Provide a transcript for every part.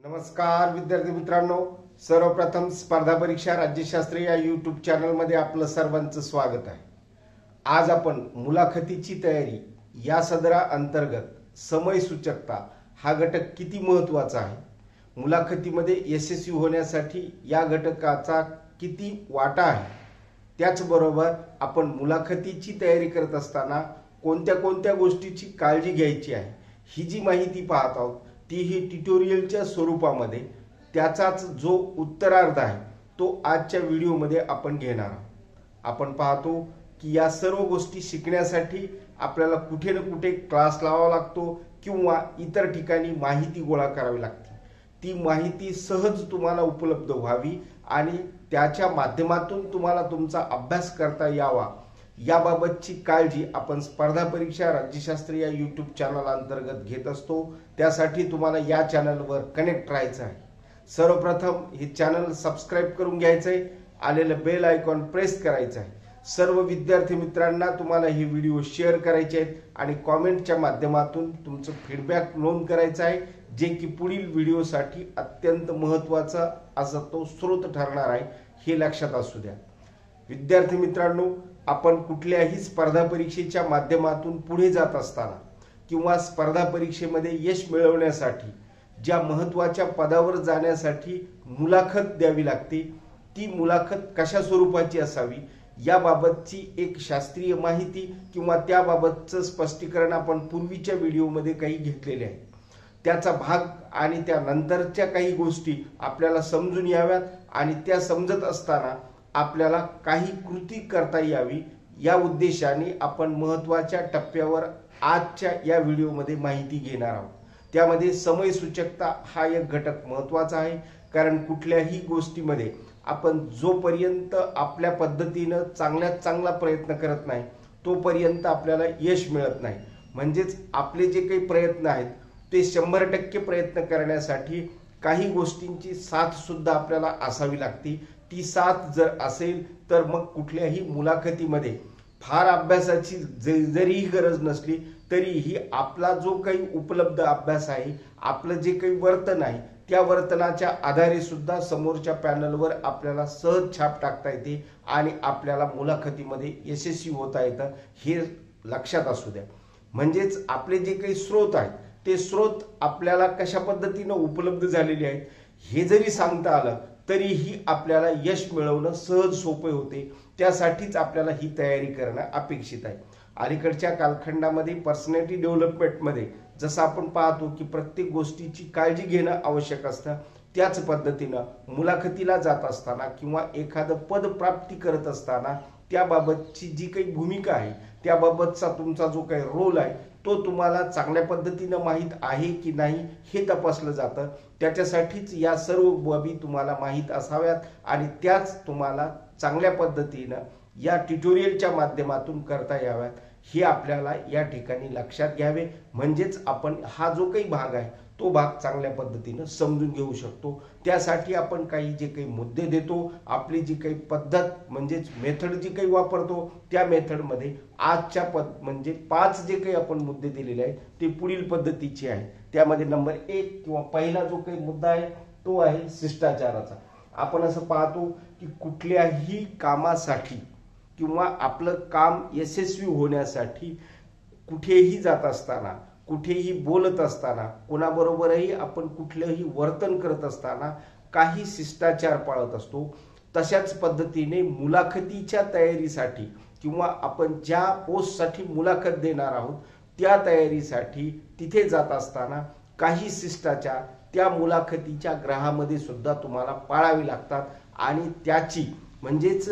नमस्कार विद्यार्थी मित्रांनो, सर्वप्रथम स्पर्धा परीक्षा राज्यशास्त्र या यूट्यूब चॅनलमध्ये आपलं सर्वांचं स्वागत आहे। आज आपण मुलाखतीची तयारी या सदरा अंतर्गत समय सूचकता हा घटक किती महत्त्वाचा आहे, मुलाखतीमध्ये यशस्वी होण्यासाठी या घटकाचा किती वाटा आहे, त्याचबरोबर आपण मुलाखतीची तयारी करत असताना कोणत्या कोणत्या गोष्टीची काळजी घ्यायची आहे ही जी माहिती पाहत आहोत ती ही ट्युटोरियलच्या स्वरूपामध्ये त्याचाच जो उत्तरार्ध आहे तो आजच्या व्हिडिओमध्ये आपण घेणार आहोत। आपण पाहतो की या सर्व गोष्टी शिकण्यासाठी आपल्याला कुठे ना कुठे क्लास लावावा लागतो किंवा इतर ठिकाणी माहिती गोळा करावी लागते। ती माहिती सहज तुम्हाला उपलब्ध व्हावी आणि त्याच्या माध्यमातून तुम्हाला तुमचा अभ्यास करता यावा याबाबतची काळजी आपण स्पर्धा परीक्षा राज्यशास्त्र या यूट्यूब चॅनल अंतर्गत घेत असतो। त्यासाठी तुम्हाला या चॅनलवर कनेक्ट राहायचं आहे। सर्वप्रथम हे चॅनल सबस्क्राइब करून घ्यायचं आहे, आलेलं बेल आयकॉन प्रेस करायचं आहे। सर्व विद्यार्थी मित्रांना तुम्हाला हे व्हिडिओ शेअर करायचे आहेत आणि कमेंटच्या माध्यमातून तुमचं फीडबॅक नोंद करायचं आहे, जे की पुढील व्हिडिओसाठी अत्यंत महत्त्वाचा असा तो स्रोत ठरणार आहे, हे लक्षात असू द्या। विद्यार्थी मित्रांनो, आपण कुठल्याही स्पर्धा परीक्षेच्या माध्यमातून पुढे जात असताना किंवा स्पर्धा परीक्षेमध्ये यश मिळवण्यासाठी ज्या महत्त्वाच्या पदावर जाण्यासाठी मुलाखत द्यावी लागते, ती मुलाखत कशा स्वरूपाची असावी याबाबतची एक शास्त्रीय माहिती किंवा त्याबाबतचं स्पष्टीकरण आपण पूर्वीच्या व्हिडिओमध्ये काही घेतलेले आहे। त्याचा भाग आणि त्यानंतरच्या काही गोष्टी आपल्याला समजून याव्यात आणि त्या समजत असताना आपल्याला काही कृती करता यावी या उद्देशाने आपण महत्त्वाच्या टप्प्यावर आजच्या या व्हिडिओमध्ये माहिती घेणार आहोत। त्यामध्ये समय सूचकता हा एक घटक महत्त्वाचा आहे, कारण कुठल्याही गोष्टीमध्ये आपण जोपर्यंत आपल्या पद्धतीने चांगल्यात चांगला प्रयत्न करत नाही तोपर्यंत आपल्याला यश मिळत नाही। म्हणजेच आपले जे काही प्रयत्न आहेत ते 100% प्रयत्न करण्यासाठी काही गोष्टींची साथ सुद्धा आपल्याला असावी लागते। ती साथ जर असेल तर मग कुठल्याही मुलाखतीमध्ये फार अभ्यासाची जरीही गरज नसली तरीही आपला जो काही उपलब्ध अभ्यास आहे, आपलं जे काही वर्तन आहे, त्या वर्तनाच्या आधारे सुद्धा समोरच्या पॅनलवर आपल्याला सहज छाप टाकता येते आणि आपल्याला मुलाखतीमध्ये यशस्वी होता येतं, हे लक्षात असू द्या। म्हणजेच आपले जे काही स्रोत आहेत ते स्रोत आपल्याला कशा पद्धतीने उपलब्ध झालेले आहेत हे जरी सांगता आलं तरीही आपल्याला यश मिळवणं सहज सोपे होते। त्यासाठीच आपल्याला ही तयारी करणं अपेक्षित आहे। अलीकडच्या कालखंडामध्ये पर्सनॅलिटी डेव्हलपमेंटमध्ये जसं आपण पाहतो की प्रत्येक गोष्टीची काळजी घेणं आवश्यक असतं, त्याच पद्धतीनं मुलाखतीला जात असताना किंवा एखादं पद प्राप्ती करत असताना त्याबाबतची जी काही भूमिका आहे, त्याबाबतचा तुमचा जो काही रोल आहे तो तुम्हाला चांगल्या पद्धतीने माहीत आहे की नाही हे तपासलं जातं। त्याच्यासाठीच या सर्व बाबी तुम्हाला माहीत असाव्यात आणि त्याच तुम्हाला चांगल्या पद्धतीने या ट्युटोरियलच्या माध्यमातून करता याव्यात, हे आपल्याला या ठिकाणी लक्षात घ्यावे। म्हणजेच आपण हा जो काही भाग आहे तो भाग चांगल्या पद्धतीने समजून घेऊ शकतो। त्यासाठी आपण काही जे काही मुद्दे देतो, आपली जी काही पद्धत म्हणजेच मेथड जी काही वापरतो, त्या मेथडमध्ये आजच्या म्हणजे 5 जे काही आपण मुद्दे दिलेले आहेत ते पुढील पद्धतीचे आहे। त्यामध्ये नंबर 1 किंवा पहिला जो काही मुद्दा आहे तो आहे शिष्टाचाराचा। आपण असं पाहतो की कुठल्याही कामासाठी किंवा आपलं काम यशस्वी होण्यासाठी कुठेही जात असताना, कुठेही बोलत असताना, कोणाबरोबरही आपण कुठलेही वर्तन करत असताना काही शिष्टाचार पाळत असतो। तशाच पद्धतीने मुलाखतीच्या तयारीसाठी किंवा आपण ज्या पोस्टसाठी मुलाखत देणार आहोत त्या तयारीसाठी तिथे जात असताना काही शिष्टाचार त्या मुलाखतीच्या ग्रहामध्ये सुद्धा तुम्हाला पाळावे लागतात आणि त्याची म्हणजेच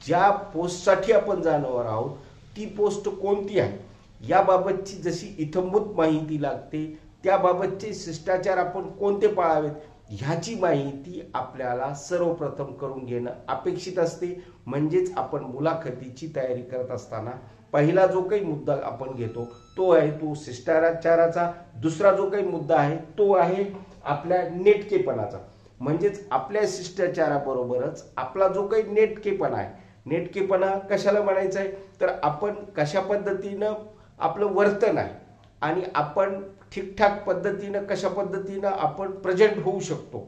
ज्या पोस्टसाठी आपण जाणार आहोत ती पोस्ट कोणती आहे याबाबतची जशी इत्थंभूत माहिती लागते, त्याबाबतचे शिष्टाचार आपण कोणते पाळावेत ह्याची माहिती आपल्याला सर्वप्रथम करून घेणं अपेक्षित असते। म्हणजेच आपण मुलाखतीची तयारी करत असताना पहिला जो काही मुद्दा आपण घेतो तो आहे तो शिष्टाचाराचा। दुसरा जो काही मुद्दा आहे तो आहे आपल्या नेटकेपणाचा। म्हणजेच आपल्या शिष्टाचाराबरोबरच आपला जो काही नेटकेपणा आहे, नेटकेपणा कशाला म्हणायचं आहे तर आपण कशा पद्धतीनं आपलं वर्तन आहे आणि आपण ठीकठाक पद्धतीनं कशा पद्धतीनं आपण प्रेझेंट होऊ शकतो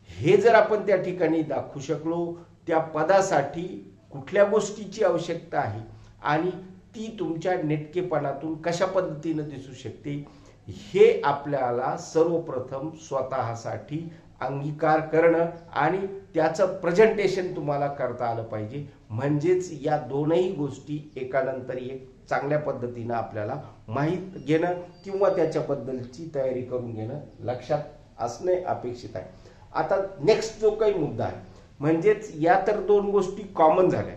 हे जर आपण त्या ठिकाणी दाखवू शकलो, त्या पदासाठी कुठल्या गोष्टीची आवश्यकता आहे आणि ती तुमच्या नेटकेपणातून कशा पद्धतीनं दिसू शकते हे आपल्याला सर्वप्रथम स्वतःसाठी अंगीकार करणं आणि त्याचं प्रेझेंटेशन तुम्हाला करता आलं पाहिजे. म्हणजेच या दोनही गोष्टी एकानंतर एक चांगल्या पद्धतीनं आपल्याला माहीत घेणं किंवा त्याच्याबद्दलची तयारी करून घेणं लक्षात असणे अपेक्षित आहे. आता नेक्स्ट जो काही मुद्दा आहे म्हणजेच या तर दोन गोष्टी कॉमन झाल्या,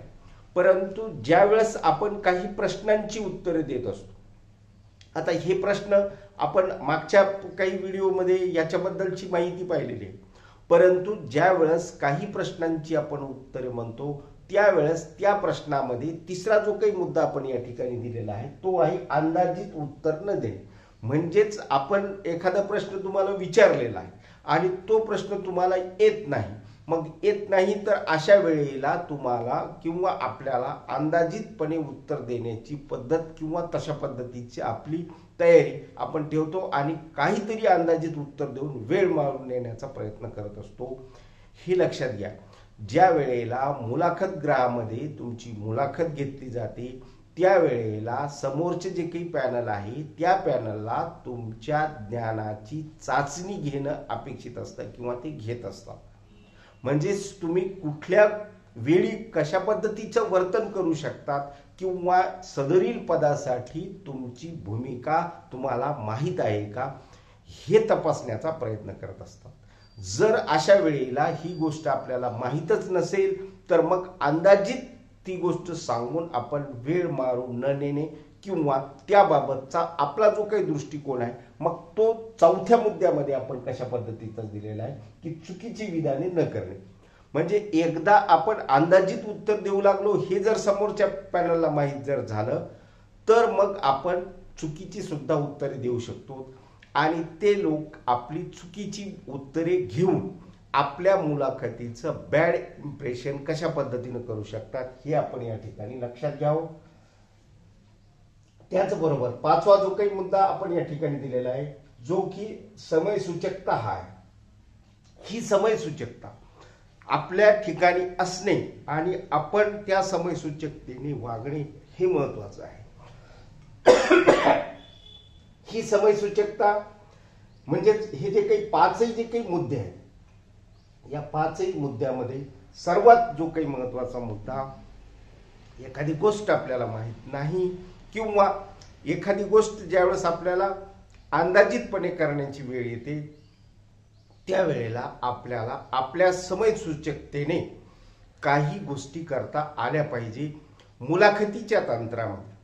परंतु ज्या वेळेस आपण काही प्रश्नांची उत्तरे देत असतो, आता हे प्रश्न आपण मागच्या काही व्हिडिओमध्ये याच्याबद्दलची माहिती पाहिलेली आहे, परंतु ज्या वेळेस काही प्रश्नांची आपण उत्तरे म्हणतो त्यावेळेस त्या प्रश्नामध्ये तिसरा जो काही मुद्दा आपण या ठिकाणी दिलेला आहे तो आहे अंदाजित उत्तर न देणे. म्हणजेच आपण एखादा प्रश्न तुम्हाला विचारलेला आहे आणि तो प्रश्न तुम्हाला येत नाही, मग येत नाही तर अशा वेळेला तुम्हाला किंवा आपल्याला अंदाजितपणे उत्तर देण्याची पद्धत किंवा तशा पद्धतीची आपली तयारी आपण ठेवतो आणि काहीतरी अंदाजित उत्तर देऊन वेळ मारून नेण्याचा प्रयत्न करत असतो. हे लक्षात घ्या, ज्या वेळेला मुलाखत गृहामध्ये तुमची मुलाखत घेतली जाते त्यावेळेला समोरचे जे काही पॅनल आहे त्या पॅनलला तुमच्या ज्ञानाची चाचणी घेणं अपेक्षित असतं किंवा ते घेत असतात. म्हणजेच तुम्ही कुठल्या वेळी कशा पद्धतीचं वर्तन करू शकतात किंवा सदरील पदासाठी तुमची भूमिका तुम्हाला माहीत आहे का हे तपासण्याचा प्रयत्न करत असतात. जर अशा वेळेला ही गोष्ट आपल्याला माहीतच नसेल तर मग अंदाजित ती गोष्ट सांगून आपण वेळ मारून न नेणे किंवा त्याबाबतचा आपला जो काही दृष्टिकोन आहे मग तो चौथ्या मुद्द्यामध्ये आपण कशा पद्धतीचा दिलेला आहे की चुकीची विधाने न करणे. म्हणजे एकदा आपण अंदाजित उत्तर देऊ लागलो हे जर समोरच्या पॅनलला माहीत जर झालं तर मग आपण चुकीची सुद्धा उत्तरे देऊ शकतो आणि ते लोक आपली चुकीची उत्तरे घेऊन आपल्या मुलाखतीचं बॅड इम्प्रेशन कशा पद्धतीने करू शकतात हे आपण या ठिकाणी लक्षात घ्यावं. त्याचबरोबर पाचवा जो काही मुद्दा आपण या ठिकाणी दिलेला आहे जो की समय सूचकता हा आहे. ही समय सूचकता आपल्या ठिकाणी असणे आणि आपण त्या समय सूचकतेने वागणे हे महत्वाचं आहे. ही समय सूचकता म्हणजे हे जे काही पाचही जे काही मुद्दे आहेत या पाचही मुद्द्यामध्ये सर्वात जो काही महत्वाचा मुद्दा, एखादी गोष्ट आपल्याला माहित नाही किंवा एखादी गोष्ट ज्यावेळेस आपल्याला अंदाजितपणे करण्याची वेळ येते त्यावेळेला आपल्याला आपल्या समय सूचकतेने काही गोष्टी करता आल्या पाहिजे. मुलाखतीच्या तंत्रामध्ये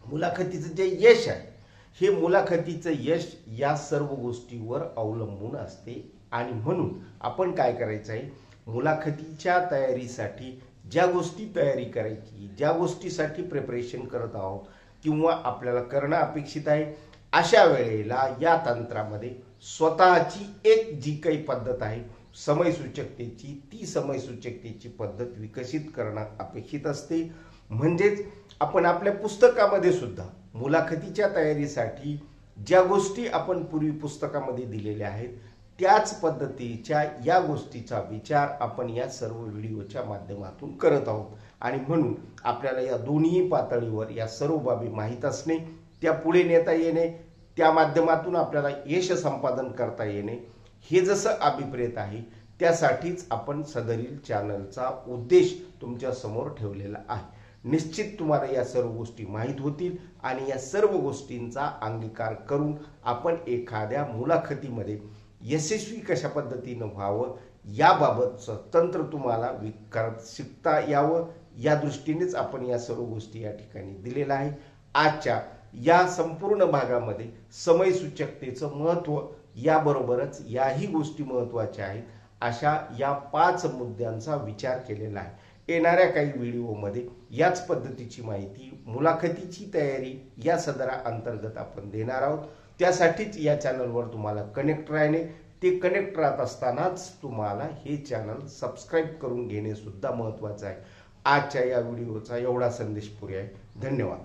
मुलाखतीचं जे यश आहे हे मुलाखतीचं यश या सर्व गोष्टीवर अवलंबून असते आणि म्हणून आपण काय करायचं आहे, मुलाखतीच्या तयारीसाठी ज्या गोष्टी तयारी करायची, ज्या गोष्टीसाठी प्रिपरेशन करत आहोत किंवा आपल्याला करणं अपेक्षित आहे अशा वेळेला या तंत्रामध्ये स्वतःची एक जी काही पद्धत आहे समय सूचकतेची ती समय सूचकतेची पद्धत विकसित करणं अपेक्षित असते. म्हणजेच आपण आपल्या पुस्तकामध्ये सुद्धा मुलाखतीच्या तयारीसाठी ज्या गोष्टी आपण पूर्वी पुस्तकामध्ये दिलेल्या आहेत त्याच पद्धतीच्या या गोष्टीचा विचार आपण या सर्व व्हिडिओच्या माध्यमातून करत आहोत आणि म्हणून आपल्याला या दोन्ही पातळीवर या सर्व बाबी माहीत असणे, त्या पुढे नेता येणे, त्या माध्यमातून आपल्याला यश संपादन करता येणे हे जसं अभिप्रेत आहे त्यासाठीच आपण सदरील चॅनलचा उद्देश तुमच्या समोर ठेवलेला आहे. निश्चित तुम्हाला या सर्व गोष्टी माहीत होतील आणि या सर्व गोष्टींचा अंगीकार करून आपण एखाद्या मुलाखतीमध्ये यशस्वी कशा पद्धतीनं व्हावं याबाबतचं तंत्र तुम्हाला शिकता यावं या दृष्टीनेच आपण या सर्व गोष्टी या ठिकाणी दिलेल्या आहे. आजच्या या संपूर्ण भागामध्ये समय सूचकतेचं महत्त्व याबरोबरच याही गोष्टी महत्त्वाच्या आहेत अशा या 5 मुद्द्यांचा विचार केलेला आहे. येणाऱ्या काही व्हिडिओमध्ये याच पद्धतीची माहिती मुलाखतीची तयारी या सदरा अंतर्गत आपण देणार आहोत. त्यासाठीच या चॅनलवर तुम्हाला कनेक्ट राहणे, ते कनेक्ट राहत असतानाच तुम्हाला हे चॅनल सबस्क्राईब करून घेणे सुद्धा महत्त्वाचं आहे. आजच्या या व्हिडिओचा एवढा संदेश पुरे आहे. धन्यवाद.